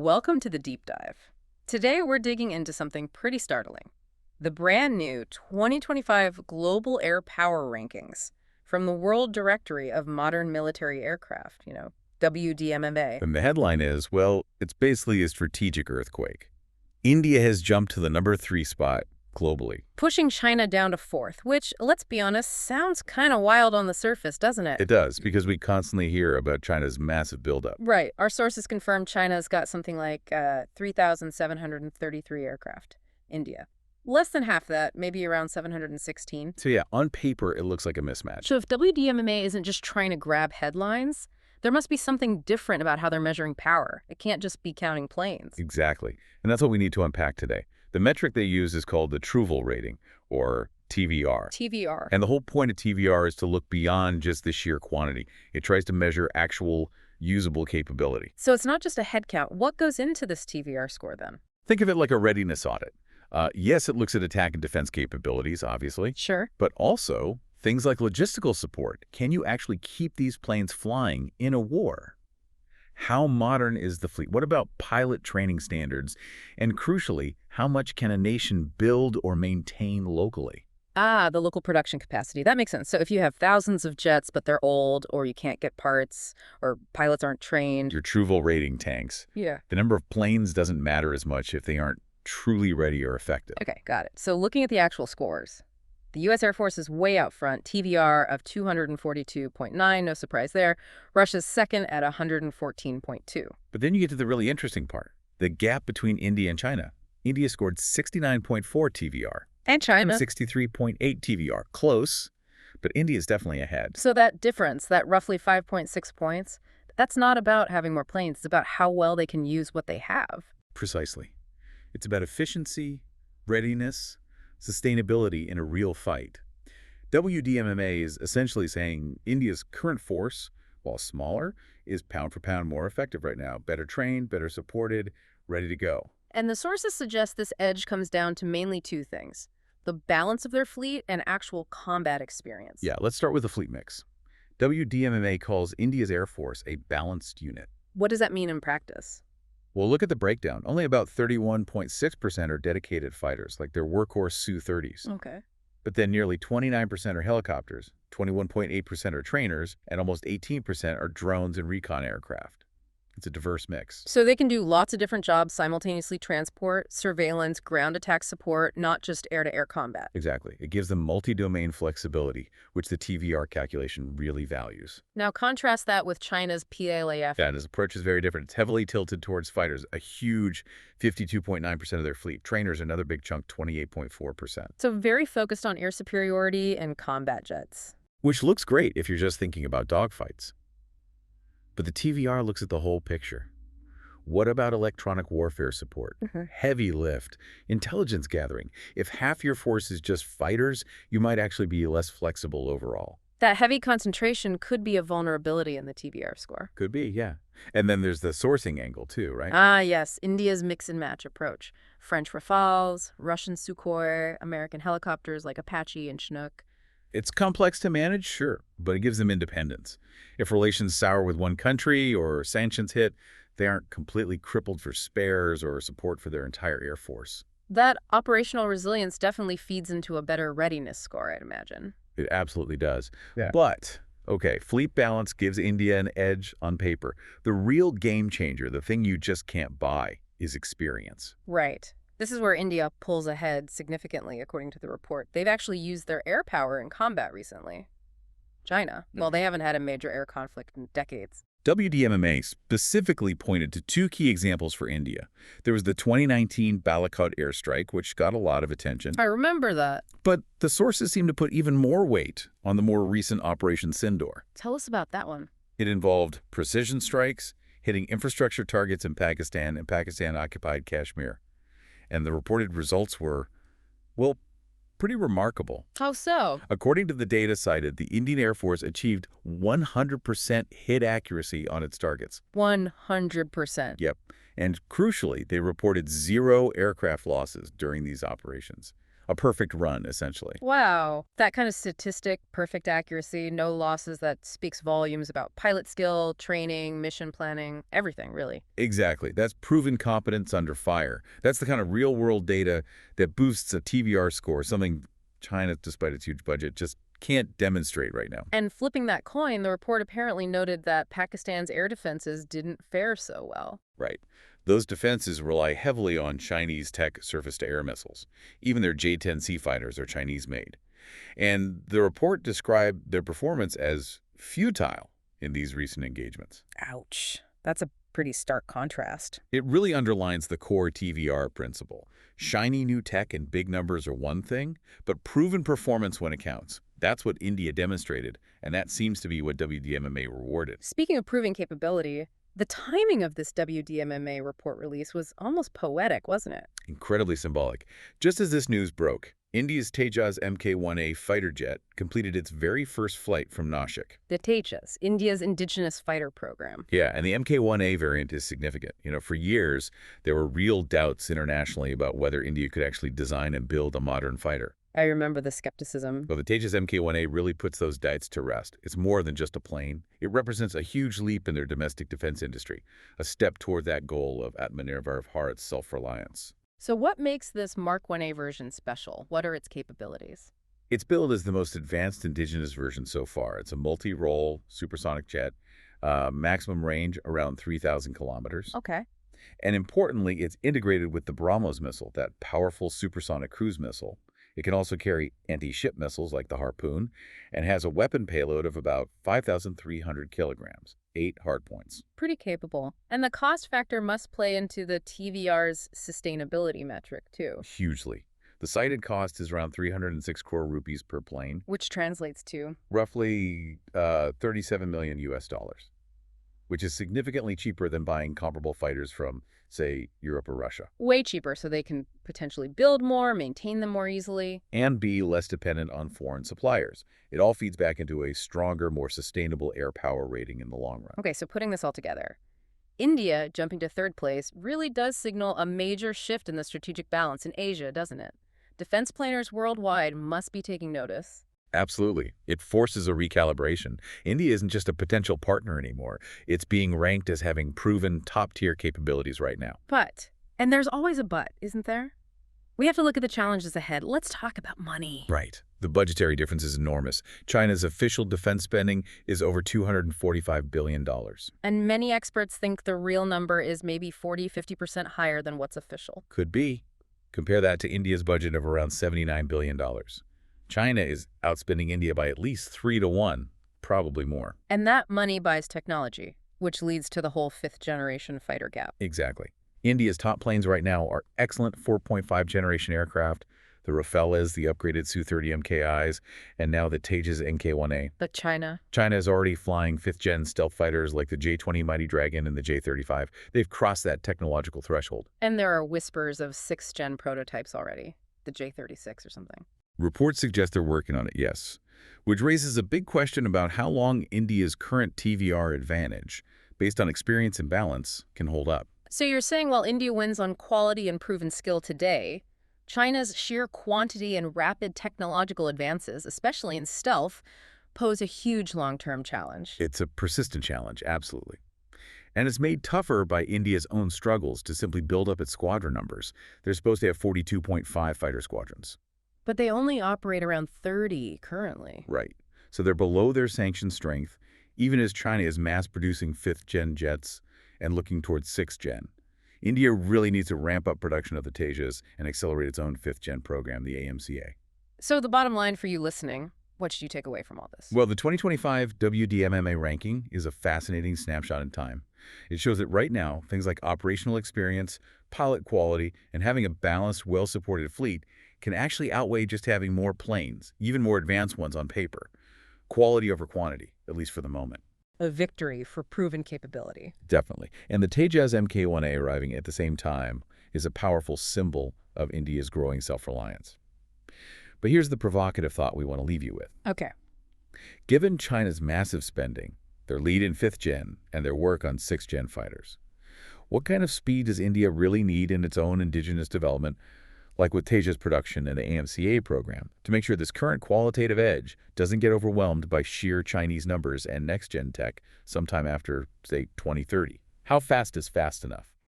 Welcome to the deep dive. Today we're digging into something pretty startling. The brand new 2025 Global Air Power Rankings from the World Directory of Modern Military Aircraft, WDMMA. And the headline is, well, it's basically a strategic earthquake. India has jumped to the #3 spot globally. Pushing China down to 4th, which, let's be honest, sounds kind of wild on the surface, doesn't it? It does, because we constantly hear about China's massive buildup. Right. Our sources confirm China's got something like 3,733 aircraft. India. Less than half that, maybe around 716. So yeah, on paper, it looks like a mismatch. So if WDMMA isn't just trying to grab headlines, there must be something different about how they're measuring power. It can't just be counting planes. Exactly. And that's what we need to unpack today. The metric they use is called the Truval rating, or TVR. TVR. And the whole point of TVR is to look beyond just the sheer quantity. It tries to measure actual usable capability. So it's not just a head count. What goes into this TVR score then? Think of it like a readiness audit. Yes, it looks at attack and defense capabilities, obviously. Sure. But also things like logistical support. Can you actually keep these planes flying in a war? How modern is the fleet? What about pilot training standards? And crucially, how much can a nation build or maintain locally? Ah, the local production capacity. That makes sense. So if you have thousands of jets, but they're old, or you can't get parts, or pilots aren't trained. Your Truval rating tanks. Yeah. The number of planes doesn't matter as much if they aren't truly ready or effective. Okay, got it. So looking at the actual scores, the U.S. Air Force is way out front, TVR of 242.9, no surprise there. Russia's second at 114.2. But then you get to the really interesting part, the gap between India and China. India scored 69.4 TVR. And China. 63.8 TVR. Close, but India is definitely ahead. So that difference, that roughly 5.6 points, that's not about having more planes. It's about how well they can use what they have. Precisely. It's about efficiency, readiness, sustainability in a real fight. WDMMA is essentially saying India's current force, while smaller, is pound for pound more effective right now. Better trained, better supported, ready to go. And the sources suggest this edge comes down to mainly two things: the balance of their fleet and actual combat experience. Yeah, let's start with the fleet mix. WDMMA calls India's Air Force a balanced unit. What does that mean in practice? Well, look at the breakdown. Only about 31.6% are dedicated fighters, like their workhorse Su-30s. Okay. But then nearly 29% are helicopters, 21.8% are trainers, and almost 18% are drones and recon aircraft. It's a diverse mix. So they can do lots of different jobs simultaneously: transport, surveillance, ground attack support, not just air-to-air combat. Exactly. It gives them multi-domain flexibility, which the TVR calculation really values. Now contrast that with China's PLAAF. Yeah, and his approach is very different. It's heavily tilted towards fighters, a huge 52.9% of their fleet. Trainers, another big chunk, 28.4%. So very focused on air superiority and combat jets. Which looks great if you're just thinking about dogfights. But the TVR looks at the whole picture. What about electronic warfare support? Heavy lift, intelligence gathering. If half your force is just fighters, you might actually be less flexible overall. That heavy concentration could be a vulnerability in the TVR score. Could be, yeah. And then there's the sourcing angle too, right? Ah, yes, India's mix and match approach. French Rafales, Russian Sukhoi, American helicopters like Apache and Chinook. It's complex to manage, sure, but it gives them independence. If relations sour with one country or sanctions hit, they aren't completely crippled for spares or support for their entire air force. That operational resilience definitely feeds into a better readiness score, I'd imagine. It absolutely does. Yeah. But, okay, fleet balance gives India an edge on paper. The real game changer, the thing you just can't buy, is experience. Right. This is where India pulls ahead significantly, according to the report. They've actually used their air power in combat recently. China, well, they haven't had a major air conflict in decades. WDMMA specifically pointed to two key examples for India. There was the 2019 Balakot airstrike, which got a lot of attention. I remember that. But the sources seem to put even more weight on the more recent Operation Sindoor. Tell us about that one. It involved precision strikes, hitting infrastructure targets in Pakistan and Pakistan-occupied Kashmir. And the reported results were, well, pretty remarkable. How so? According to the data cited, the Indian Air Force achieved 100% hit accuracy on its targets. 100%. Yep. And crucially, they reported 0 aircraft losses during these operations. A perfect run, essentially. Wow. That kind of statistic, perfect accuracy, no losses, that speaks volumes about pilot skill, training, mission planning, everything, really. Exactly. That's proven competence under fire. That's the kind of real-world data that boosts a TVR score, something China, despite its huge budget, just can't demonstrate right now. And flipping that coin, the report apparently noted that Pakistan's air defenses didn't fare so well. Right. Those defenses rely heavily on Chinese tech surface-to-air missiles. Even their J-10C fighters are Chinese-made. And the report described their performance as futile in these recent engagements. Ouch. That's a pretty stark contrast. It really underlines the core TVR principle. Shiny new tech and big numbers are one thing, but proven performance when it counts. That's what India demonstrated, and that seems to be what WDMMA rewarded. Speaking of proving capability, the timing of this WDMMA report release was almost poetic, wasn't it? Incredibly symbolic. Just as this news broke, India's Tejas Mk-1A fighter jet completed its very first flight from Nashik. The Tejas, India's indigenous fighter program. Yeah, and the Mk-1A variant is significant. For years, there were real doubts internationally about whether India could actually design and build a modern fighter. I remember the skepticism. Well, the Tejas Mk-1A really puts those doubts to rest. It's more than just a plane. It represents a huge leap in their domestic defense industry, a step toward that goal of Aatmanirbhar Bharat's self-reliance. So what makes this Mark 1A version special? What are its capabilities? It's billed as the most advanced indigenous version so far. It's a multi-role supersonic jet, maximum range around 3,000 kilometers. Okay. And importantly, it's integrated with the BrahMos missile, that powerful supersonic cruise missile. It can also carry anti-ship missiles like the Harpoon and has a weapon payload of about 5,300 kilograms, 8 hardpoints. Pretty capable. And the cost factor must play into the TVR's sustainability metric, too. Hugely. The cited cost is around 306 crore rupees per plane. Which translates to? Roughly 37 million US dollars, which is significantly cheaper than buying comparable fighters from, say, Europe or Russia. Way cheaper, so they can potentially build more, maintain them more easily. And be less dependent on foreign suppliers. It all feeds back into a stronger, more sustainable air power rating in the long run. Okay, so putting this all together, India jumping to third place really does signal a major shift in the strategic balance in Asia, doesn't it? Defense planners worldwide must be taking notice. Absolutely. It forces a recalibration. India isn't just a potential partner anymore. It's being ranked as having proven top-tier capabilities right now. But, and there's always a but, isn't there? We have to look at the challenges ahead. Let's talk about money. Right. The budgetary difference is enormous. China's official defense spending is over $245 billion. And many experts think the real number is maybe 40–50% higher than what's official. Could be. Compare that to India's budget of around $79 billion. China is outspending India by at least 3 to 1, probably more. And that money buys technology, which leads to the whole fifth-generation fighter gap. Exactly. India's top planes right now are excellent 4.5-generation aircraft, the Rafales, the upgraded Su-30 MKIs, and now the Tejas Mk-1A. But China? China is already flying fifth-gen stealth fighters like the J-20 Mighty Dragon and the J-35. They've crossed that technological threshold. And there are whispers of sixth-gen prototypes already, the J-36 or something. Reports suggest they're working on it, yes, which raises a big question about how long India's current TVR advantage, based on experience and balance, can hold up. So you're saying while India wins on quality and proven skill today, China's sheer quantity and rapid technological advances, especially in stealth, pose a huge long-term challenge. It's a persistent challenge, absolutely. And it's made tougher by India's own struggles to simply build up its squadron numbers. They're supposed to have 42.5 fighter squadrons. But they only operate around 30 currently. Right. So they're below their sanctioned strength, even as China is mass-producing fifth-gen jets and looking towards sixth-gen. India really needs to ramp up production of the Tejas and accelerate its own fifth-gen program, the AMCA. So the bottom line for you listening, what should you take away from all this? Well, the 2025 WDMMA ranking is a fascinating snapshot in time. It shows that right now, things like operational experience, pilot quality, and having a balanced, well-supported fleet can actually outweigh just having more planes, even more advanced ones on paper. Quality over quantity, at least for the moment. A victory for proven capability. Definitely. And the Tejas Mk-1A arriving at the same time is a powerful symbol of India's growing self-reliance. But here's the provocative thought we want to leave you with. Okay. Given China's massive spending, their lead in fifth-gen, and their work on sixth-gen fighters, what kind of speed does India really need in its own indigenous development, like with Tejas production and the AMCA program, to make sure this current qualitative edge doesn't get overwhelmed by sheer Chinese numbers and next-gen tech sometime after, say, 2030. How fast is fast enough?